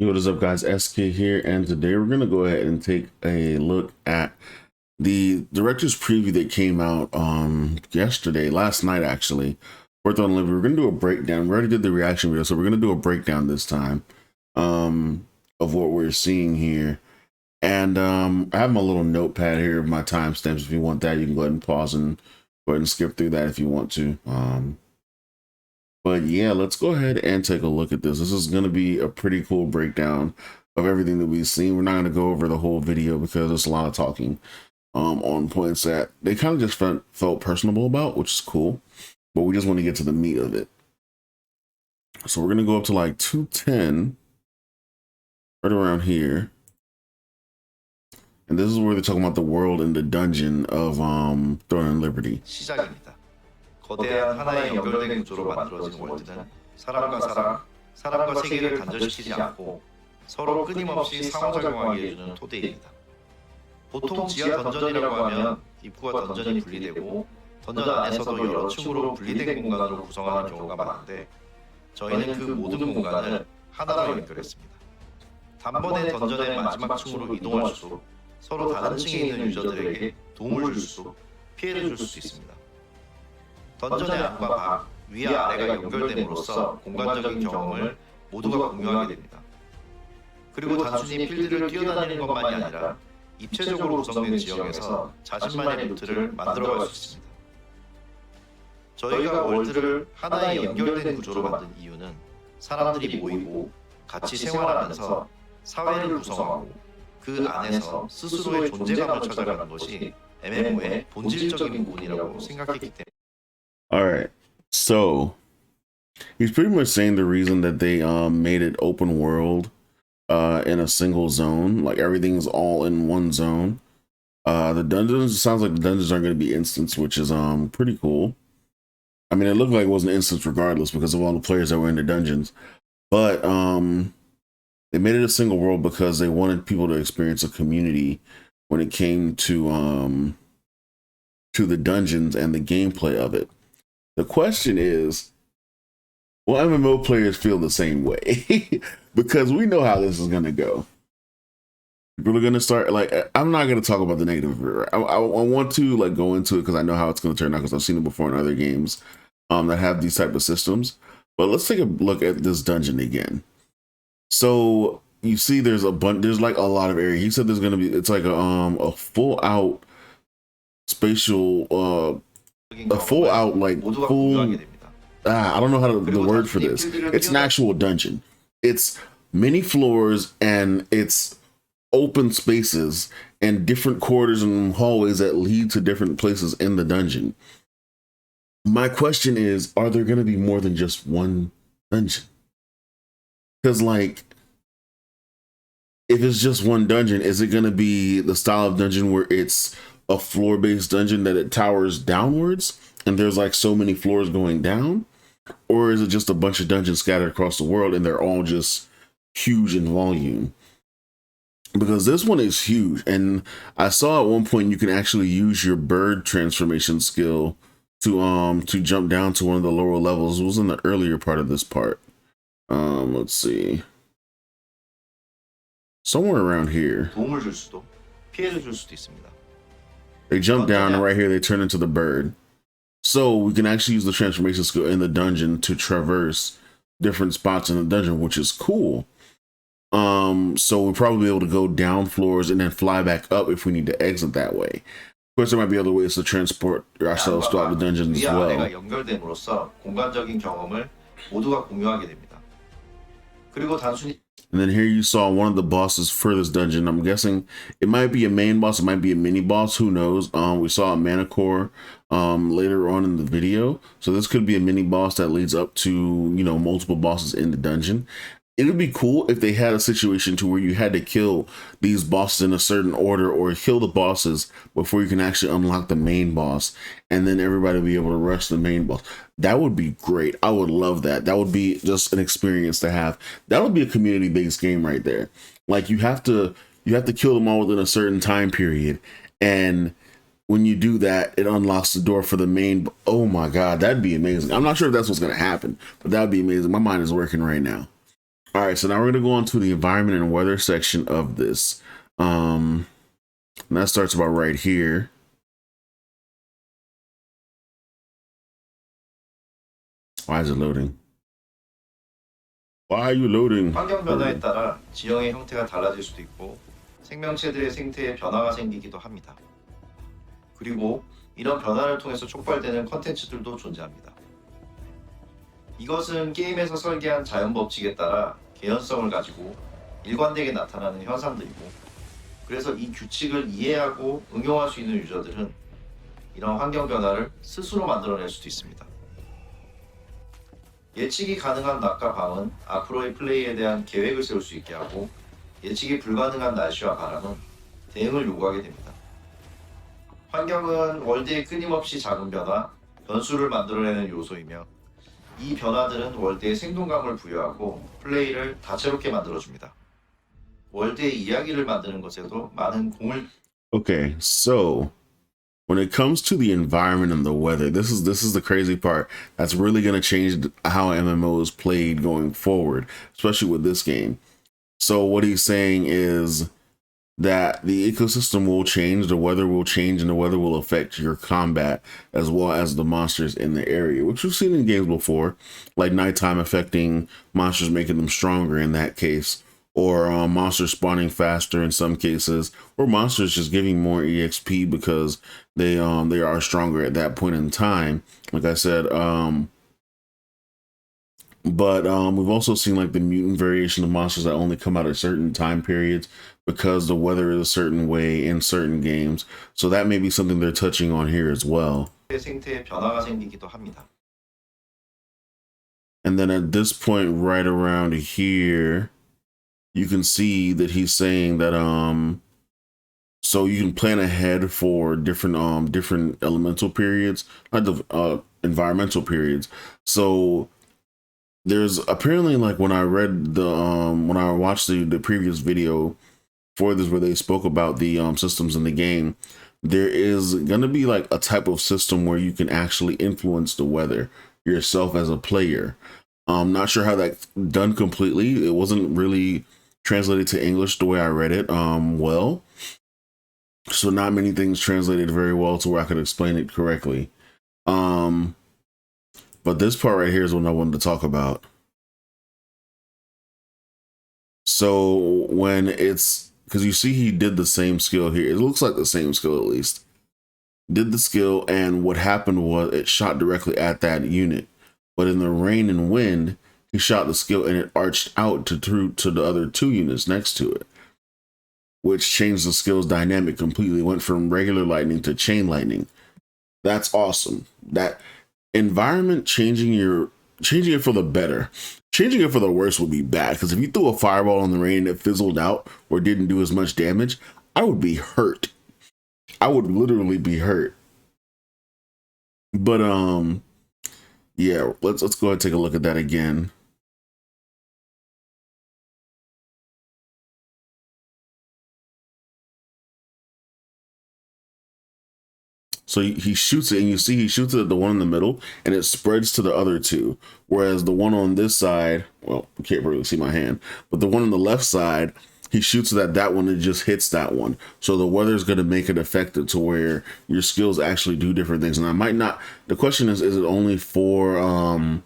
Yo, what is up, guys? SK here, and today we're gonna go ahead and take a look at the director's preview that came out last night actually. Worth on Live. We're gonna do a breakdown. We already did the reaction video, so we're gonna do a breakdown this time of what we're seeing here. And I have my little notepad here of my timestamps. If you want that, you can go ahead and pause and go ahead and skip through that if you want to. But yeah, let's go ahead and take a look at this. This is going to be a pretty cool breakdown of everything that we've seen. We're not going to go over the whole video because there's a lot of talking on points that they kind of just felt personable about, which is cool. But we just want to get to the meat of it. So we're going to go up to like 210, right around here. And this is where they're talking about the world and the dungeon of Throne and Liberty. 시작입니다. 거대한 하나의 연결된 구조로 만들어진 월드는 사람과 사람, 사람과 세계를 단절시키지 않고 서로 끊임없이 상호작용하게 해주는 토대입니다. 보통 지하 던전이라고 하면 입구와 던전이 분리되고 던전 안에서도 여러 층으로 분리된 공간으로 구성하는 경우가 많은데 저희는 그 모든 공간을 하나로 연결했습니다. 단번에 던전의 마지막 층으로 이동할수록 서로 다른 층에 있는 유저들에게 도움을 줄수록 피해를 줄 수 있습니다. 던전의 안과 밖, 위와 아래가 연결됨으로써 공간적인 경험을 모두가 공유하게 됩니다. 그리고 단순히 필드를 뛰어다니는 것만이 아니라 입체적으로 구성된 지형에서 자신만의 루트를 만들어갈 수 있습니다. 저희가 월드를 하나의 연결된 구조로 만든 이유는 사람들이 모이고 같이 생활하면서 사회를 구성하고 그 안에서 스스로의 존재감을 찾아가는 것이 MMO의 본질적인 부분이라고 생각했기 때문입니다. All right, so he's pretty much saying the reason that they made it open world in a single zone, like everything's all in one zone. The dungeons, sounds like the dungeons aren't going to be instance, which is pretty cool. I mean, it looked like it was an instance regardless because of all the players that were in the dungeons, but they made it a single world because they wanted people to experience a community when it came to the dungeons and the gameplay of it. The question is, will MMO players feel the same way? Because we know how this is going to go. People are going to start, like, I'm not going to talk about the negative. I want to like go into it because I know how it's going to turn out because I've seen it before in other games that have these type of systems. But let's take a look at this dungeon again. So you see there's like a lot of area. He said there's going to be, it's like a full out spatial, a full out like full I don't know how to, the word for this. It's an actual dungeon. It's many floors and it's open spaces and different corridors and hallways that lead to different places in the dungeon. My question is, are there going to be more than just one dungeon? Because like, if it's just one dungeon, is it going to be the style of dungeon where it's a floor-based dungeon that it towers downwards and there's like so many floors going down? Or is it just a bunch of dungeons scattered across the world and they're all just huge in volume? Because this one is huge, and I saw at one point you can actually use your bird transformation skill to jump down to one of the lower levels. It was in the earlier part of this part. Let's see. Somewhere around here. They jump down and right here they turn into the bird. So we can actually use the transformation skill in the dungeon to traverse different spots in the dungeon, which is cool. So we'll probably be able to go down floors and then fly back up if we need to exit that way. Of course, there might be other ways to transport ourselves throughout the dungeons as well. And then here you saw one of the bosses for this dungeon. I'm guessing it might be a main boss, it might be a mini boss, who knows. We saw a mana core later on in the video, so this could be a mini boss that leads up to, you know, multiple bosses in the dungeon. It would be cool if they had a situation to where you had to kill these bosses in a certain order or kill the bosses before you can actually unlock the main boss, and then everybody would be able to rush the main boss. That would be great. I would love that. That would be just an experience to have. That would be a community-based game right there. Like you have to kill them all within a certain time period, and when you do that, it unlocks the door for the main. Oh my God, that'd be amazing. I'm not sure if that's what's going to happen, but that'd be amazing. My mind is working right now. All right, so now we're gonna go on to the environment and weather section of this. And that starts about right here. Why is it loading? Why are you loading? 환경 변화에 따라 지형의 형태가 달라질 수도 있고 생명체들의 생태에 변화가 생기기도 합니다. 그리고 이런 변화를 통해서 촉발되는 컨텐츠들도 존재합니다. 이것은 게임에서 설계한 자연 법칙에 따라 개연성을 가지고 일관되게 나타나는 현상들이고, 그래서 이 규칙을 이해하고 응용할 수 있는 유저들은 이런 환경 변화를 스스로 만들어낼 수도 있습니다. 예측이 가능한 낮과 밤은 앞으로의 플레이에 대한 계획을 세울 수 있게 하고, 예측이 불가능한 날씨와 바람은 대응을 요구하게 됩니다. 환경은 월드의 끊임없이 작은 변화, 변수를 만들어내는 요소이며, 이 변화들은 월드에 생동감을 부여하고 플레이를 다채롭게 만들어줍니다. 월드의 이야기를 만드는 것에도 많은 공을. Okay, so when it comes to the environment and the weather, this is the crazy part. That's really gonna change how MMO is played going forward, especially with this game. So what he's saying is that the ecosystem will change, the weather will change, and the weather will affect your combat as well as the monsters in the area, which we've seen in games before, like nighttime affecting monsters, making them stronger in that case, or monsters spawning faster in some cases, or monsters just giving more EXP because they are stronger at that point in time. Like I said, but we've also seen like the mutant variation of monsters that only come out at certain time periods because the weather is a certain way in certain games. So that may be something they're touching on here as well. 생태에 변화가 생기기도 합니다. And then at this point right around here, you can see that he's saying that so you can plan ahead for different elemental periods, not the environmental periods. So there's apparently, like, when I read the when I watched the previous video for this where they spoke about the systems in the game, there is going to be like a type of system where you can actually influence the weather yourself as a player. I'm not sure how that's done completely. It wasn't really translated to English the way I read it well, so not many things translated very well to where I could explain it correctly. But this part right here is what I wanted to talk about. So when it's, because you see he did the same skill here. It looks like the same skill at least. Did the skill, and what happened was it shot directly at that unit. But in the rain and wind, he shot the skill and it arched out to the other two units next to it, which changed the skill's dynamic completely. Went from regular lightning to chain lightning. That's awesome. That environment changing it for the better. Changing it for the worse would be bad, because if you threw a fireball in the rain and it fizzled out or didn't do as much damage, I would be hurt. I would literally be hurt. But yeah, let's go ahead and take a look at that again. So he shoots it, and you see he shoots it at the one in the middle, and it spreads to the other two. Whereas the one on this side, well, you can't really see my hand, but the one on the left side, he shoots it at that one and just hits that one. So the weather's going to make it effective to where your skills actually do different things. And I might not, the question is it only for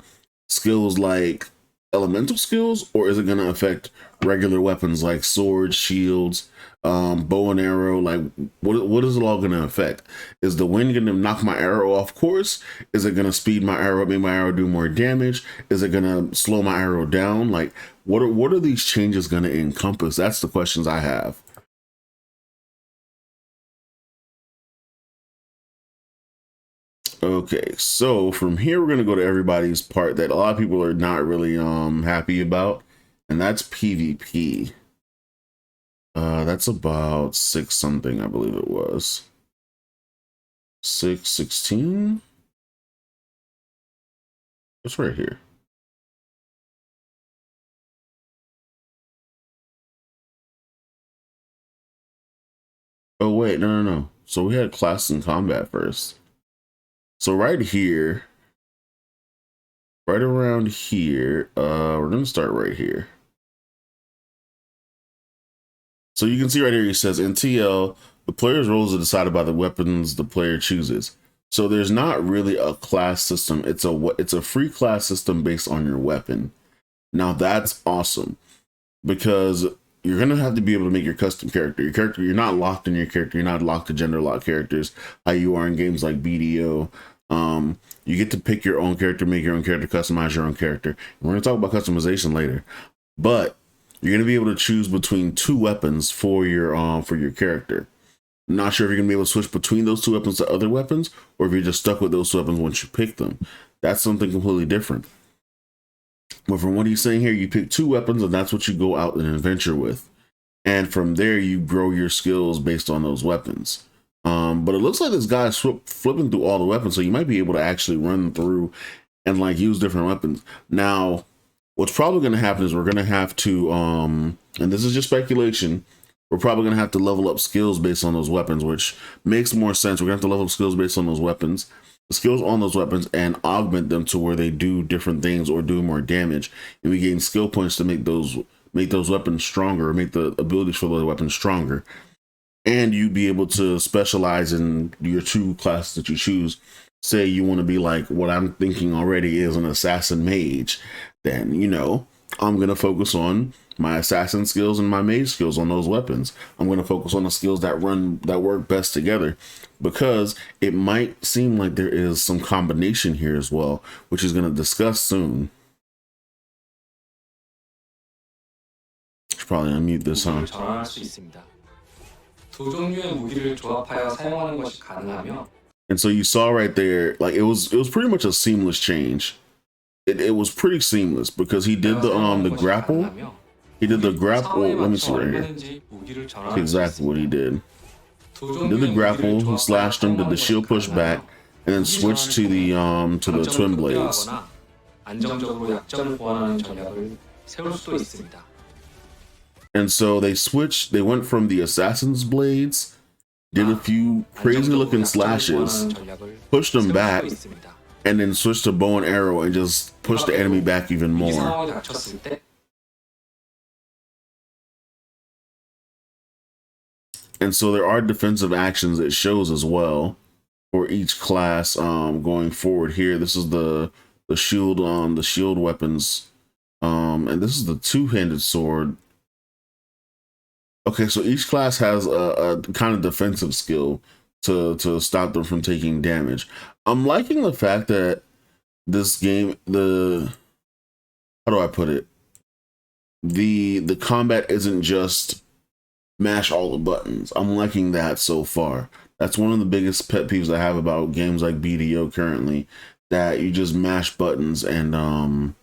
skills like elemental skills, or is it going to affect regular weapons like swords, shields, bow and arrow? Like, what is it all going to affect? Is the wind going to knock my arrow off course? Is it going to speed my arrow, make my arrow do more damage? Is it going to slow my arrow down? Like, what are these changes going to encompass? That's the questions I have. Okay, so from here we're gonna go to everybody's part that a lot of people are not really happy about, and that's PvP. That's about 6 something, I believe it was. 616? It's right here. Oh wait, no. So we had class and combat first. So right here, right around here, we're gonna start right here. So you can see right here, he says in TL, the player's roles are decided by the weapons the player chooses. So there's not really a class system. It's a free class system based on your weapon. Now that's awesome because you're gonna have to be able to make your custom character. Your character, you're not locked in your character. You're not locked to gender lock characters how you are in games like BDO. You get to pick your own character, make your own character, customize your own character. And we're gonna talk about customization later, but you're gonna be able to choose between two weapons for your character. Not sure if you're gonna be able to switch between those two weapons to other weapons, or if you're just stuck with those two weapons once you pick them. That's something completely different. But from what he's saying here, you pick two weapons and that's what you go out and adventure with. And from there, you grow your skills based on those weapons. But it looks like this guy's flipping through all the weapons, so you might be able to actually run through and like use different weapons. Now, what's probably going to happen is we're going to have to, and this is just speculation, we're probably going to have to level up skills based on those weapons, which makes more sense. We're going to have to level up skills based on those weapons, the skills on those weapons, and augment them to where they do different things or do more damage. And we gain skill points to make those weapons stronger, or make the abilities for those weapons stronger. And you'd be able to specialize in your two classes that you choose. Say you want to be like what I'm thinking already is an assassin mage, then I'm going to focus on my assassin skills and my mage skills on those weapons. I'm going to focus on the skills that work best together, because it might seem like there is some combination here as well, which he's going to discuss soon. Should probably unmute this, huh? And so you saw right there, like it was pretty much a seamless change. It was pretty seamless because he did the grapple. He did the grapple. Let me see right here. That's exactly what he did. He did the grapple. He slashed him. Did the shield push back, and then switched to the twin blades. And so they switched. They went from the assassin's blades, did a few crazy looking slashes, pushed them back, and then switched to bow and arrow and just pushed the enemy back even more. And so there are defensive actions it shows as well for each class going forward here. This is the shield weapons, and this is the two-handed sword. Okay, so each class has a kind of defensive skill to stop them from taking damage. I'm liking the fact that this game, how do I put it? The combat isn't just mash all the buttons. I'm liking that so far. That's one of the biggest pet peeves I have about games like BDO currently, that you just mash buttons and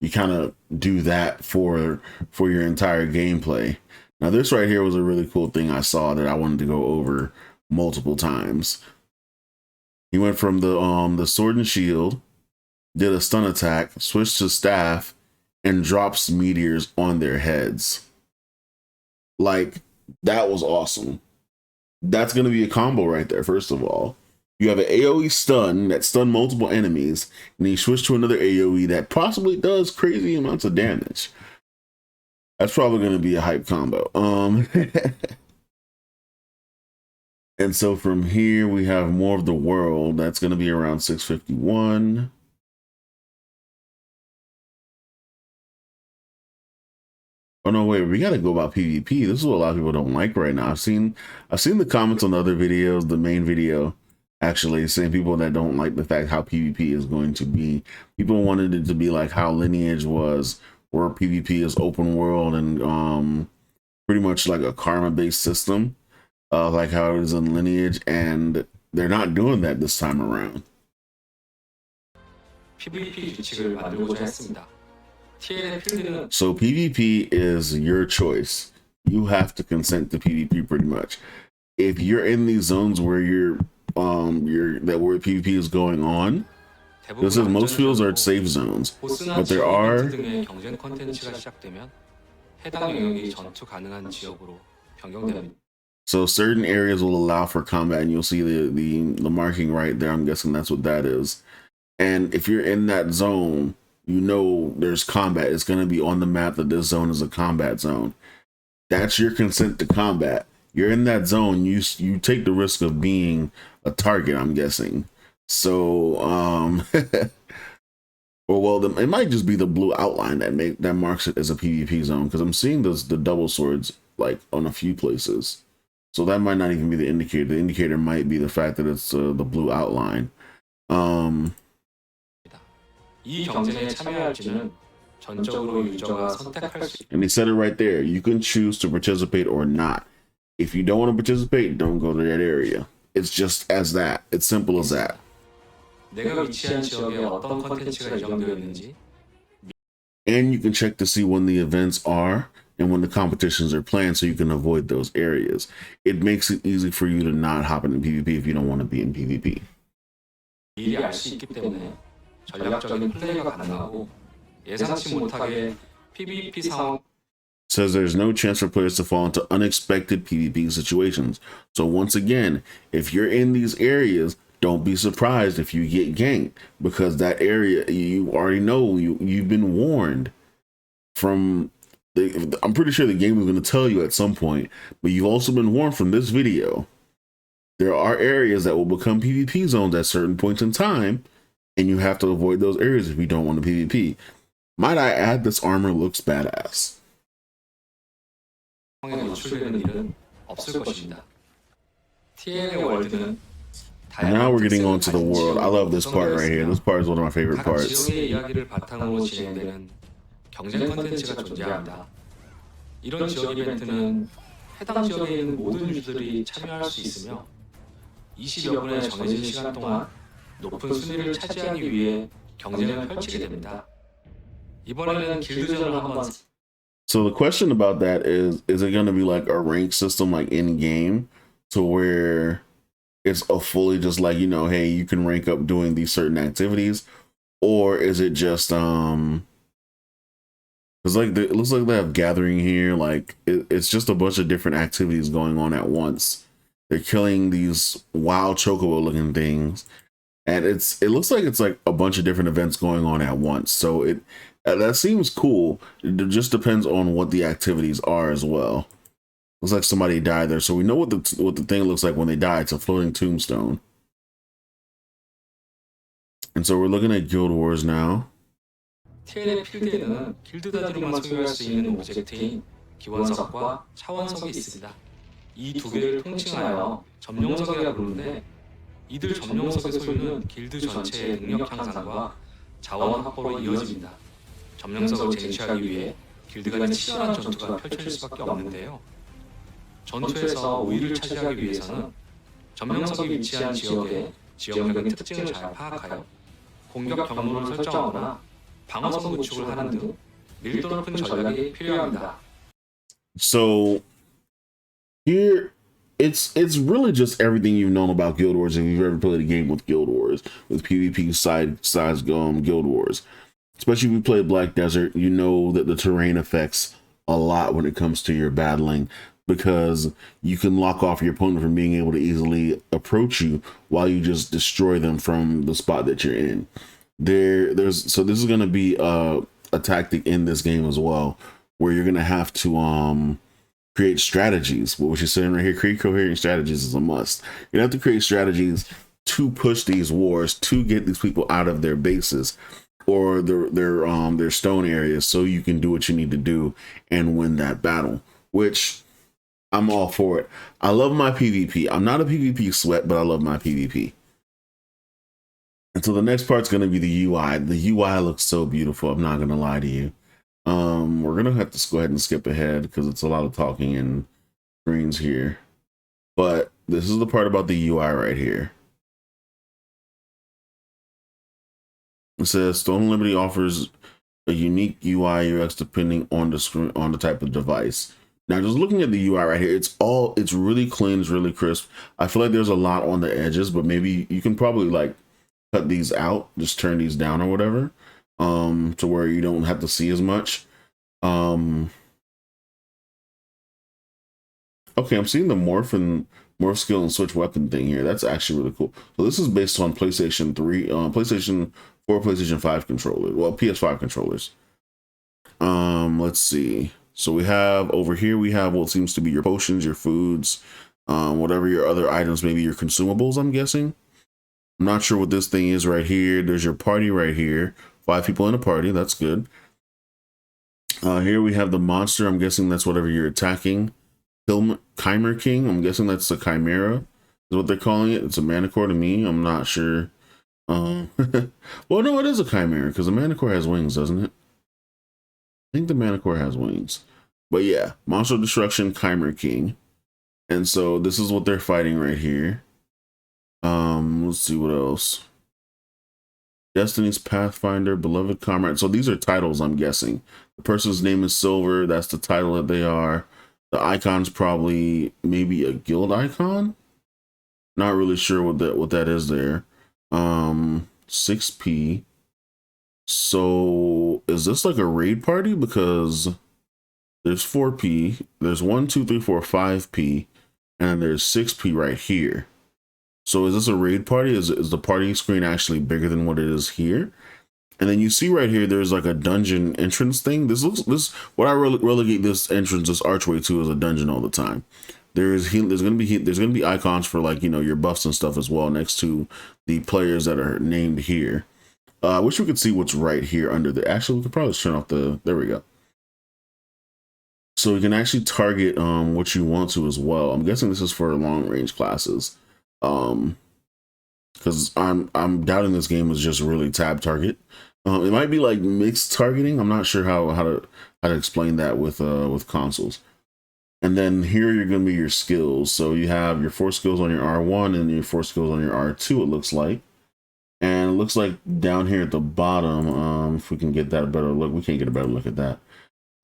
you kind of do that for your entire gameplay. Now this right here was a really cool thing I saw that I wanted to go over multiple times. He went from the sword and shield, did a stun attack, switched to staff, and drops meteors on their heads. Like, that was awesome. That's going to be a combo right there, first of all. You have an AoE stun that stun multiple enemies, and you switch to another AoE that possibly does crazy amounts of damage. That's probably going to be a hype combo. And so from here, we have more of the world. That's going to be around 651. Oh no, wait, we gotta go about PvP. This is what a lot of people don't like right now. I've seen the comments on the other videos, the main video, actually, saying people that don't like the fact how PvP is going to be. People wanted it to be like how Lineage was, where PvP is open world and pretty much like a karma-based system, like how it is in Lineage, and they're not doing that this time around. So PvP is your choice. You have to consent to PvP pretty much. If you're in these zones where where PvP is going on, this is most fields are safe zones, but there are so certain areas will allow for combat, and you'll see the marking right there. I'm guessing that's what that is. And if you're in that zone, you know there's combat. It's going to be on the map that this zone is a combat zone. that's your consent to combat. You're in that zone. You take the risk of being a target, I'm guessing. So, or well, it might just be the blue outline that marks it as a PvP zone, because I'm seeing the double swords like on a few places. So that might not even be the indicator. The indicator might be the fact that it's the blue outline. 이 경쟁에 참여할지는 전적으로 유저가 선택할 수. And they said it right there. You can choose to participate or not. If you don't want to participate, don't go to that area. It's just as that. It's simple as that. 내가 위치한 지역에 어떤 콘텐츠가 예정되어 있는지. And you can check to see when the events are and when the competitions are planned, so you can avoid those areas. It makes it easy for you to not hop into PvP if you don't want to be in PvP. 미리 알 수 있기 때문에 전략적인 플레이가 가능하고 예상치 못하게 PvP 상황. Says there's no chance for players to fall into unexpected PvP situations. So once again, if you're in these areas, don't be surprised if you get ganked, because that area, you already know, you've been warned from. I'm pretty sure the game is going to tell you at some point, but you've also been warned from this video. There are areas that will become PvP zones at certain points in time, and you have to avoid those areas if you don't want to PvP. Might I add, this armor looks badass. 노출되는 일은 없을 것입니다. TN의 월드는 And now we're getting onto the world. I love this part right here. This part is one of my favorite 각 parts. 지역의 이야기를 바탕으로 진행되는 경쟁 콘텐츠가 존재합니다. 이런 지역 이벤트는 해당 지역에 있는 모든 유저들이 참여할 수 있으며 20여 분의 정해진 시간 동안 높은 순위를 차지하기 위해 경쟁을 펼치게 됩니다. 이번에는 길드전을 한번. So the question about that is it going to be like a rank system like in game, to where it's a fully just like, you know, hey, you can rank up doing these certain activities, or is it just it's like it looks like they have gathering here, like it's just a bunch of different activities going on at once. They're killing these wild chocobo looking things, and it looks like it's like a bunch of different events going on at once. So that seems cool. It just depends on what the activities are as well. Looks like somebody died there, so we know what the thing looks like when they die. It's a floating tombstone. And so we're looking at Guild Wars now. TN의 필드에는 길드단위로만 소유할 수 있는 오브젝트인 기원석과 차원석이 있습니다. 이 두 개를 통칭하여 점령석이라 부르는데, 이들 점령석의 소유는 길드 전체의 능력 향상과 자원 확보로 이어집니다. 점령석을 쟁취하기 위해 길드 간의 치열한 전투가 펼쳐질 수밖에 없는데요. 전투에서 우위를 차지하기 위해서는 점령석이 위치한 지역의 지역적인 특징을 잘 파악하여 공격 경로를 설정하거나 방어선 구축을 하는 등 밀도 높은 전략이 필요합니다. So here it's really just everything you've known about Guild Wars if you've ever played a game with Guild Wars, with PvP size Guild Wars. Especially if you play Black Desert, you know that the terrain affects a lot when it comes to your battling, because you can lock off your opponent from being able to easily approach you while you just destroy them from the spot that you're in. So this is going to be a tactic in this game as well, where you're going to have to create strategies. What you're saying right here, create coherent strategies is a must. You have to create strategies to push these wars, to get these people out of their bases or their stone areas, so you can do what you need to do and win that battle, which I'm all for it. I love my PvP. I'm not a PvP sweat, but I love my PvP. And so the next part's going to be the UI. The UI looks so beautiful. I'm not going to lie to you. We're going to have to go ahead and skip ahead because it's a lot of talking and screens here. But this is the part about the UI right here. It says Stone Liberty offers a unique UI UX depending on the screen, on the type of device. Now, just looking at the UI right here, it's really clean, it's really crisp. I feel like there's a lot on the edges, but maybe you can probably like cut these out, just turn these down or whatever, to where you don't have to see as much. Okay, I'm seeing the morph skill and switch weapon thing here. That's actually really cool. So this is based on PlayStation 3, PlayStation 4, PlayStation 5 controllers. Well, PS5 controllers. Let's see. So we have over here, we have what seems to be your potions, your foods, whatever your other items, maybe your consumables, I'm guessing. I'm not sure what this thing is right here. There's your party right here. 5 people in a party. That's good. Here we have the monster. I'm guessing that's whatever you're attacking. Chimer King. I'm guessing that's the Chimera is what they're calling it. It's a Manticore to me. I'm not sure. Well, no, it is a Chimera because the Manticore has wings, doesn't it? I think the Manticore has wings. But yeah, Monster Destruction, Chimer King. And so this is what they're fighting right here. Let's see what else. Destiny's Pathfinder, Beloved Comrade. So these are titles, I'm guessing. The person's name is Silver. That's the title that they are. The icon's probably maybe a guild icon. Not really sure what that is there. 6P. So is this like a raid party? Because there's 4P, there's 1, 2, 3, 4, 5P, and then there's 6P right here. So is this a raid party? Is the party screen actually bigger than what it is here? And then you see right here, there's like a dungeon entrance thing. What I relegate this entrance, this archway to, is a dungeon all the time. There's gonna be icons for, like, you know, your buffs and stuff as well next to the players that are named here. I wish we could see what's right here under the. Actually, we could probably turn off the. There we go. So you can actually target what you want to as well. I'm guessing this is for long range classes. Because I'm doubting this game is just really tab target. It might be like mixed targeting. I'm not sure how to explain that with consoles. And then here you're going to be your skills. So you have your 4 skills on your R1 and your 4 skills on your R2. It looks like, and it looks like down here at the bottom. If we can get that a better look, we can't get a better look at that.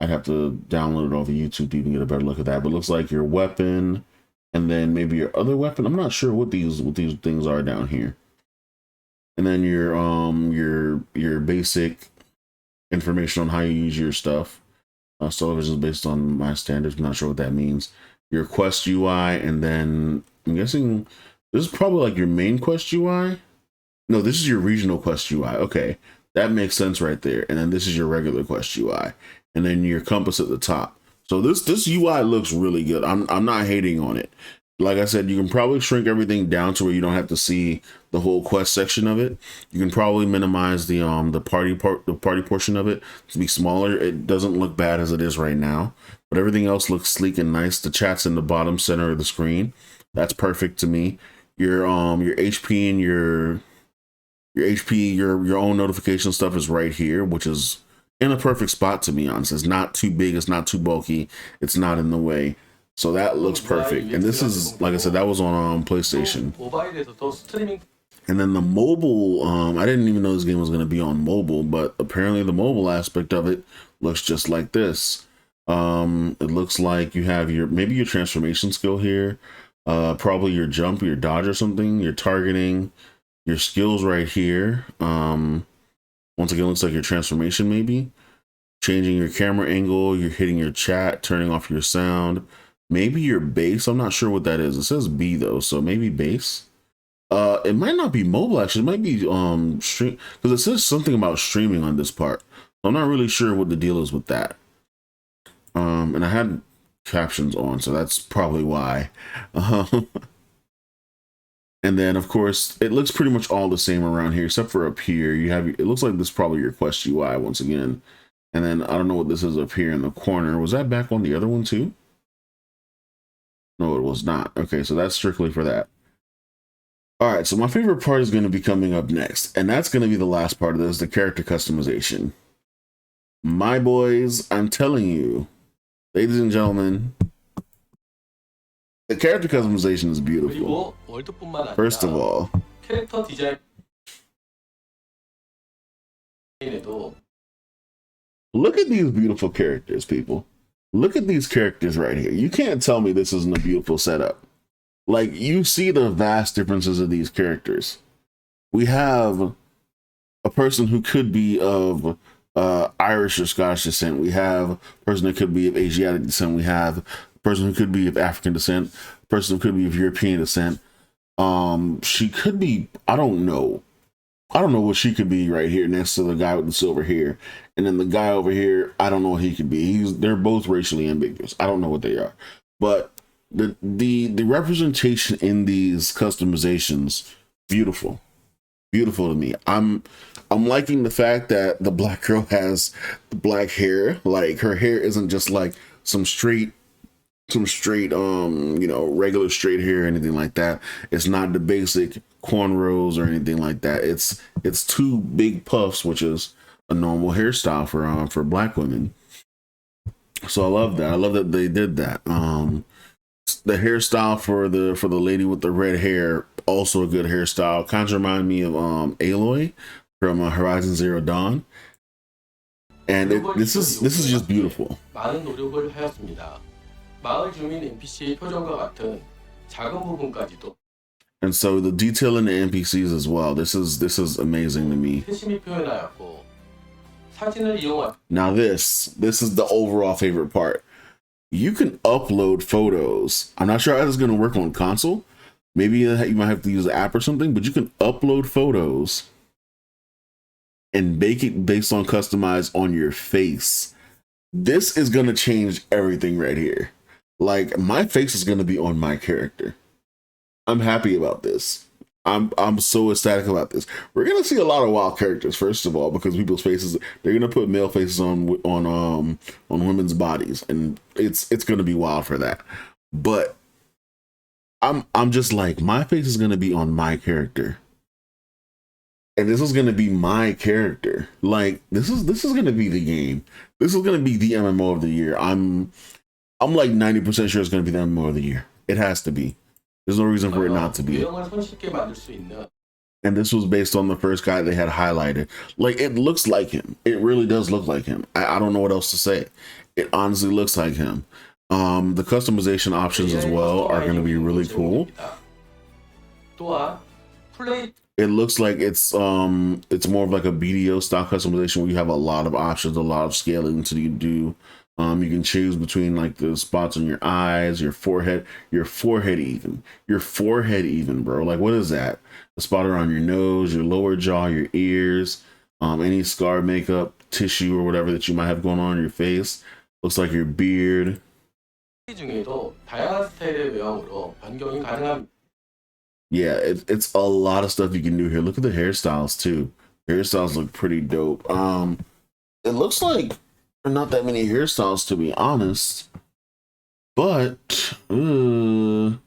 I'd have to download it off of YouTube to even get a better look at that. But it looks like your weapon, and then maybe your other weapon. I'm not sure what these things are down here. And then your basic information on how you use your stuff. Television is based on my standards. I'm not sure what that means. Your quest UI, and then I'm guessing this is probably like your main quest UI. No, this is your regional quest UI. Okay, that makes sense right there. And then this is your regular quest UI, and then your compass at the top. So this UI looks really good. I'm not hating on it. Like I said, you can probably shrink everything down to where you don't have to see the whole quest section of it. You can probably minimize the party portion of it to be smaller. It doesn't look bad as it is right now, but everything else looks sleek and nice. The chat's in the bottom center of the screen. That's perfect to me. Your HP and your HP, your own notification stuff is right here, which is in a perfect spot, to be honest. It's not too big, it's not too bulky, it's not in the way. So that looks perfect. And this is, like I said, that was on PlayStation. And then the mobile, I didn't even know this game was going to be on mobile, but apparently the mobile aspect of it looks just like this. It looks like you have maybe your transformation skill here, probably your jump, your dodge or something, your targeting, your skills right here. Once again, looks like your transformation, maybe changing your camera angle, you're hitting your chat, turning off your sound. Maybe your base. I'm not sure what that is. It says B though, so maybe base. It might not be mobile actually. It might be stream, because it says something about streaming on this part. I'm not really sure what the deal is with that. And I had captions on, so that's probably why. And then of course it looks pretty much all the same around here, except for up here. You have, it looks like this is probably your quest UI once again. And then I don't know what this is up here in the corner. Was that back on the other one too? No, it was not. Okay, so that's strictly for that. All right, so my favorite part is going to be coming up next, and that's going to be the last part of this, the character customization. My boys, I'm telling you, ladies and gentlemen, the character customization is beautiful. First of all, look at these beautiful characters, people. Look at these characters right here. You can't tell me this isn't a beautiful setup. Like, you see the vast differences of these characters. We have a person who could be of Irish or Scottish descent. We have a person that could be of Asiatic descent. We have a person who could be of African descent. A person who could be of European descent. She could be, I don't know I don't know what she could be right here next to the guy with the silver hair. And then the guy over here, I don't know what he could be. They're both racially ambiguous. I don't know what they are. But the representation in these customizations, beautiful. Beautiful to me. I'm liking the fact that the black girl has the black hair. Like her hair isn't just like some straight regular straight hair or anything like that. It's not the basic cornrows or anything like that. It's two big puffs, which is a normal hairstyle for black women. So I love that. I love that they did that. The hairstyle for the lady with the red hair, also a good hairstyle. Kind of remind me of Aloy from Horizon Zero Dawn. And this is just beautiful. 많은 노력을 하였습니다. 마을 주민 NPC의 표정과 같은 작은 부분까지도. And so the detail in the NPCs as well. This is amazing to me. 세심히 표현하였고 사진을 이용한. Now this is the overall favorite part. You can upload photos. I'm not sure how this is going to work on console. Maybe you might have to use an app or something, but you can upload photos and make it based on customized on your face. This is going to change everything right here. Like my face is going to be on my character. I'm happy about this. I'm so ecstatic about this. We're gonna see a lot of wild characters, first of all, because people's faces, they're gonna put male faces on women's bodies, and it's gonna be wild for that. But I'm just like, my face is gonna be on my character, and this is gonna be my character. Like this is gonna be the game. This is gonna be the MMO of the year. I'm like 90% sure it's gonna be the MMO of the year. It has to be. There's no reason for it not to be. And this was based on the first guy they had highlighted. Like, it looks like him. It really does look like him. I don't know what else to say. It honestly looks like him. The customization options as well are going to be really cool. It looks like it's more of like a BDO style customization where you have a lot of options, a lot of scaling to do. You can choose between like the spots on your eyes, your forehead even, bro. Like, what is that? A spot around your nose, your lower jaw, your ears, any scar makeup, tissue, or whatever that you might have going on your face. Looks like your beard. Yeah, it's a lot of stuff you can do here. Look at the hairstyles too. Hairstyles look pretty dope. It looks like not that many hairstyles, to be honest, but we'll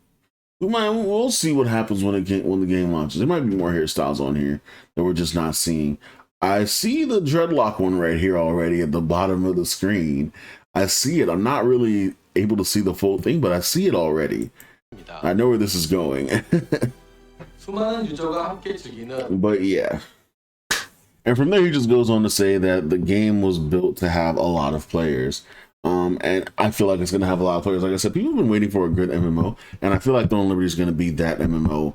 see what happens when the game launches. There might be more hairstyles on here that we're just not seeing. I see the dreadlock one right here already at the bottom of the screen. I see it. I'm not really able to see the full thing, but I see it already. I know where this is going. But yeah. And from there, he just goes on to say that the game was built to have a lot of players. And I feel like it's going to have a lot of players. Like I said, people have been waiting for a good MMO. And I feel like Throne of Liberty is going to be that MMO.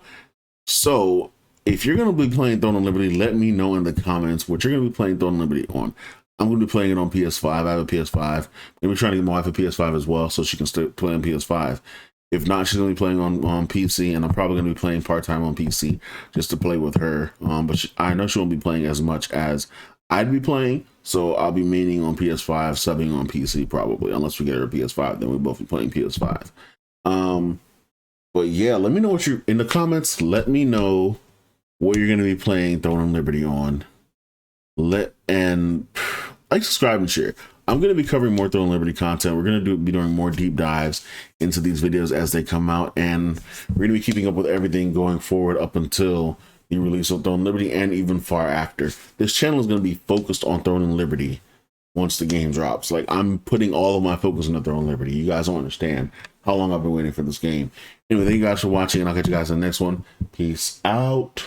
So if you're going to be playing Throne of Liberty, let me know in the comments what you're going to be playing Throne of Liberty on. I'm going to be playing it on PS5. I have a PS5. I'm going to be trying to get my wife a PS5 as well so she can still play on PS5. If not, she's going to be playing on PC, and I'm probably going to be playing part-time on PC just to play with her. But I know she won't be playing as much as I'd be playing, so I'll be maining on PS5, subbing on PC probably, unless we get her a PS5, then we'll both be playing PS5. But yeah, let me know what you're in the comments. Let me know what you're going to be playing Throne of Liberty on. And like, subscribe, and share. I'm going to be covering more Throne of Liberty content. We're going to be doing more deep dives into these videos as they come out, and we're going to be keeping up with everything going forward up until the release of Throne of Liberty and even far after. This channel is going to be focused on Throne of Liberty once the game drops. Like, I'm putting all of my focus on the Throne of Liberty. You guys don't understand how long I've been waiting for this game. Anyway, thank you guys for watching, and I'll catch you guys in the next one. Peace out.